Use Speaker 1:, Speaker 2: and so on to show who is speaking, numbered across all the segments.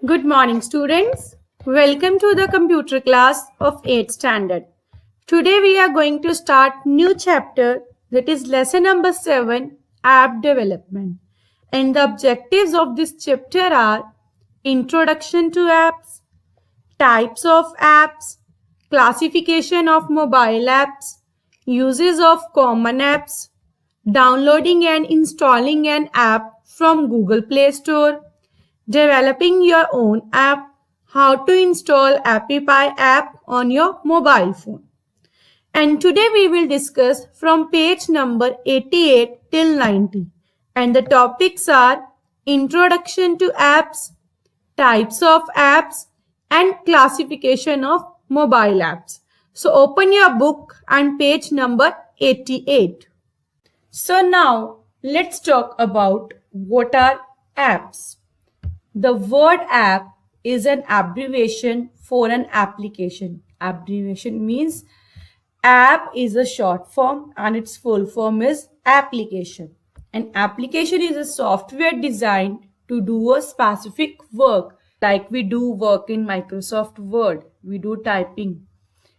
Speaker 1: Good morning, students. Welcome to the computer class of 8th standard. Today we are going to start new chapter, that is lesson number 7, app development. And the objectives of this chapter are introduction to apps, types of apps, classification of mobile apps, uses of common apps, downloading and installing an app from Google Play Store, developing your own app, how to install Appify app on your mobile phone. And today we will discuss from page number 88 till 90. And the topics are introduction to apps, types of apps, and classification of mobile apps. So open your book and page number 88. So now let's talk about what are apps. The word app is an abbreviation for an application. Abbreviation means app is a short form and its full form is application. An application is a software designed to do a specific work, like we do work in Microsoft Word, we do typing,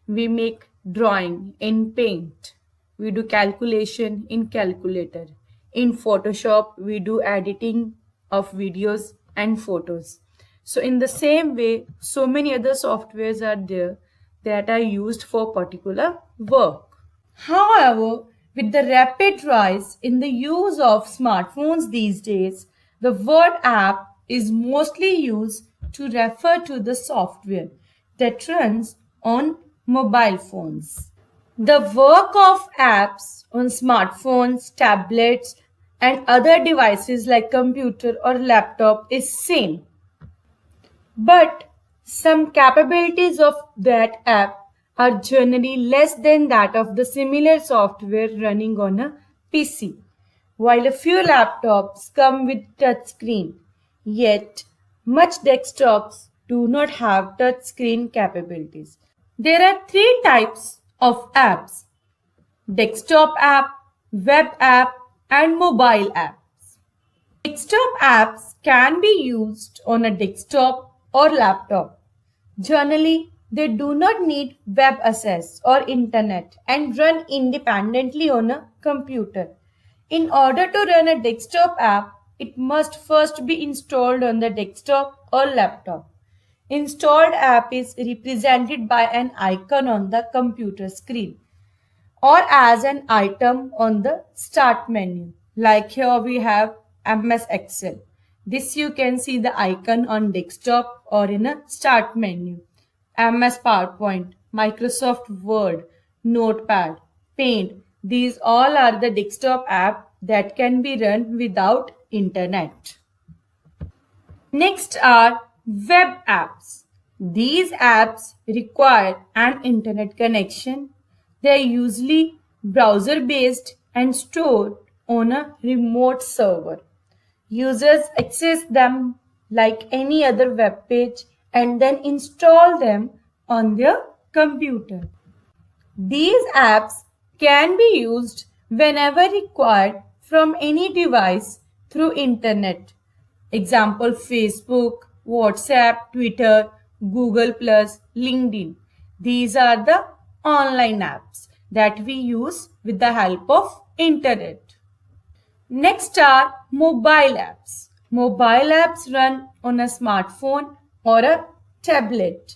Speaker 1: we make drawing in Paint, we do calculation in calculator. In Photoshop, we do editing of videos and photos. So in the same way, so many other softwares are there that are used for particular work. However, with the rapid rise in the use of smartphones these days, the word app is mostly used to refer to the software that runs on mobile phones. The work of apps on smartphones, tablets, and other devices like computer or laptop is same. But some capabilities of that app are generally less than that of the similar software running on a PC. While a few laptops come with touchscreen, yet much desktops do not have touchscreen capabilities. There are three types of apps: desktop app, web app, and mobile apps. Desktop apps can be used on a desktop or laptop. Generally, they do not need web access or internet and run independently on a computer. In order to run a desktop app, it must first be installed on the desktop or laptop. Installed app is represented by an icon on the computer screen or as an item on the start menu. Like here we have MS Excel. This you can see the icon on desktop or in a start menu. MS PowerPoint, Microsoft Word, Notepad, Paint. These all are the desktop app that can be run without internet. Next are web apps. These apps require an internet connection. They are usually browser-based and stored on a remote server. Users access them like any other web page and then install them on their computer. These apps can be used whenever required from any device through internet. Example: Facebook, WhatsApp, Twitter, Google+, LinkedIn. These are the online apps that we use with the help of internet. Next are mobile apps. Mobile apps run on a smartphone or a tablet.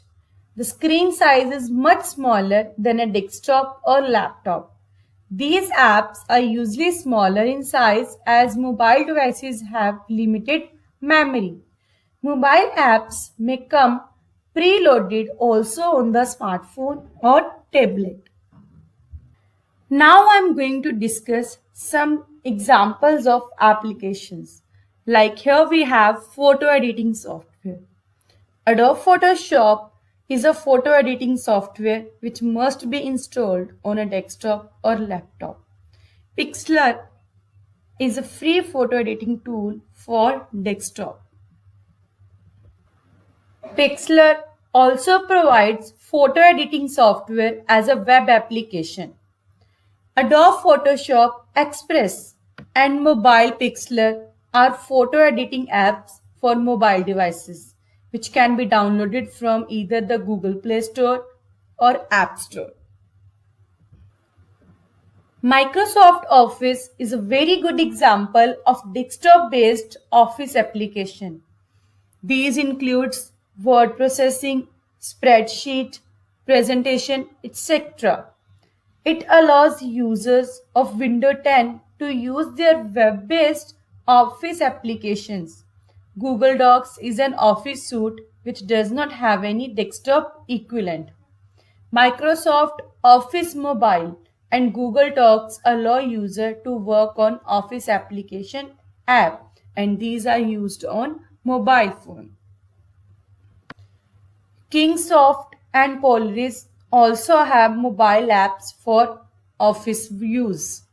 Speaker 1: The screen size is much smaller than a desktop or laptop. These apps are usually smaller in size as mobile devices have limited memory. Mobile apps may come preloaded also on the smartphone or tablet. Now I am going to discuss some examples of applications. Like here we have photo editing software. Adobe Photoshop is a photo editing software which must be installed on a desktop or laptop. Pixlr is a free photo editing tool for desktop. Pixlr also provides photo editing software as a web application. Adobe Photoshop Express and Mobile Pixlr are photo editing apps for mobile devices. which can be downloaded from either the Google Play Store or App Store. Microsoft Office is a very good example of desktop-based Office application. These includes word processing, spreadsheet, presentation, etc. It allows users of Windows 10 to use their web-based Office applications. Google Docs is an Office suite which does not have any desktop equivalent. Microsoft Office Mobile and Google Docs allow users to work on Office application app, and these are used on mobile phone. Kingsoft and Polaris also have mobile apps for Office use.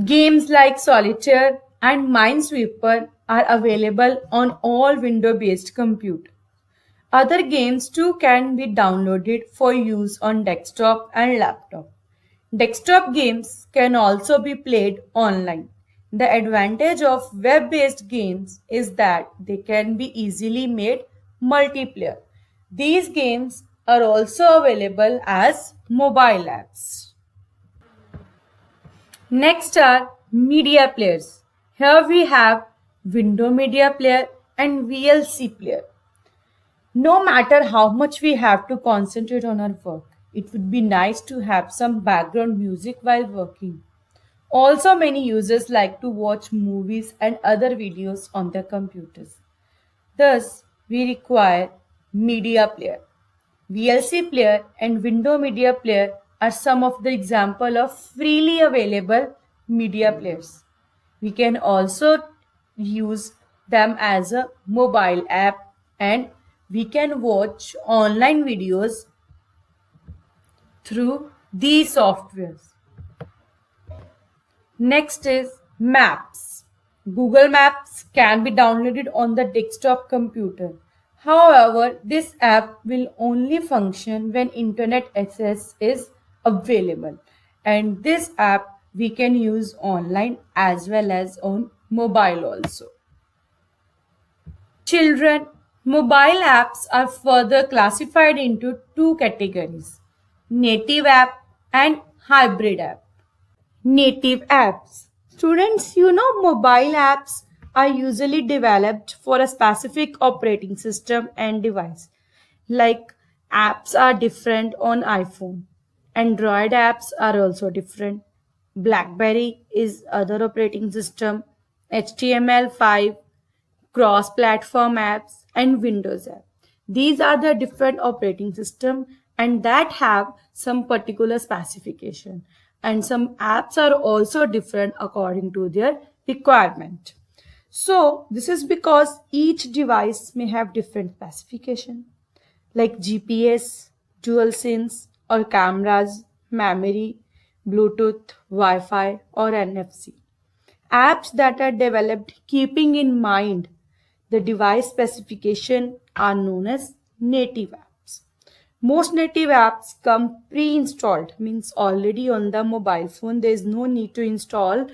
Speaker 1: Games like Solitaire and Minesweeper are available on all Windows-based computers. Other games too can be downloaded for use on desktop and laptop. Desktop games can also be played online. The advantage of web-based games is that they can be easily made multiplayer. These games are also available as mobile apps. Next are media players. Here we have Windows Media Player and VLC Player. No matter how much we have to concentrate on our work, it would be nice to have some background music while working. Also, many users like to watch movies and other videos on their computers. Thus, we require media player. VLC player and Windows Media Player are some of the example of freely available media players. We can also use them as a mobile app, and we can watch online videos through these softwares. Next is Maps. Google Maps can be downloaded on the desktop computer. However, this app will only function when internet access is available, and this app we can use online as well as on mobile also. Children, mobile apps are further classified into two categories: native app and hybrid app. Native apps. Students, mobile apps are usually developed for a specific operating system and device. Like apps are different on iPhone. Android apps are also different. BlackBerry is other operating system. HTML5, cross-platform apps, and Windows app. These are the different operating system and that have some particular specification. And some apps are also different according to their requirement. So this is because each device may have different specification like GPS, dual sense or cameras, memory, Bluetooth, Wi-Fi or NFC. Apps that are developed keeping in mind the device specification are known as native apps. Most native apps come pre-installed, means already on the mobile phone. There is no need to install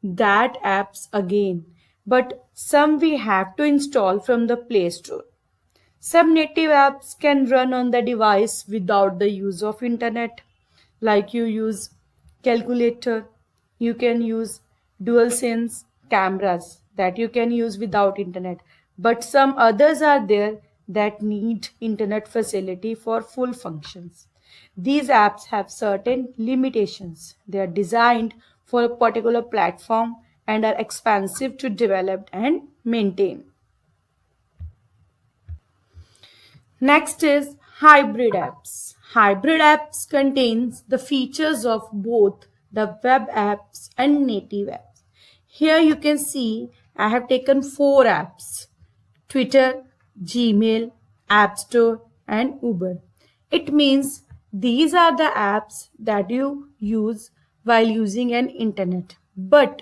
Speaker 1: that apps again. But some we have to install from the Play Store. Some native apps can run on the device without the use of internet. Like you use calculator, you can use DualSense cameras that you can use without internet. But some others are there that need internet facility for full functions. These apps have certain limitations. They are designed for a particular platform and are expensive to develop and maintain. Next is hybrid apps. Hybrid apps contains the features of both the web apps and native apps. Here you can see I have taken 4 apps: Twitter, Gmail, App Store and Uber. It means these are the apps that you use while using an internet. But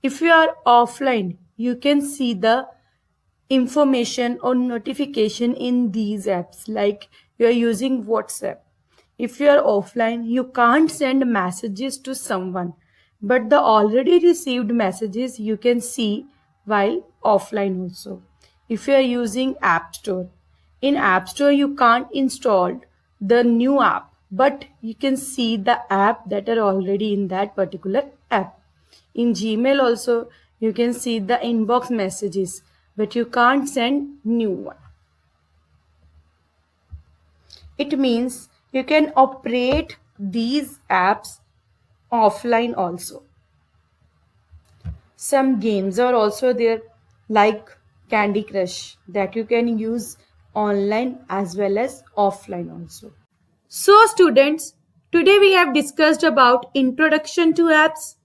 Speaker 1: if you are offline, you can see the information or notification in these apps, like you are using WhatsApp. If you are offline, you can't send messages to someone, but the already received messages you can see while offline also. if you are using App Store. In App Store, you can't install the new app, but you can see the app that are already in that particular app. In Gmail also, you can see the inbox messages, but you can't send new one. It means you can operate these apps offline also. Some games are also there like Candy Crush that you can use online as well as offline also. So students, today we have discussed about introduction to apps,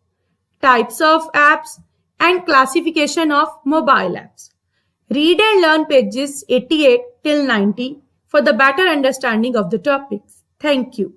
Speaker 1: types of apps and classification of mobile apps. Read and learn pages 88 till 90 for the better understanding of the topics. Thank you.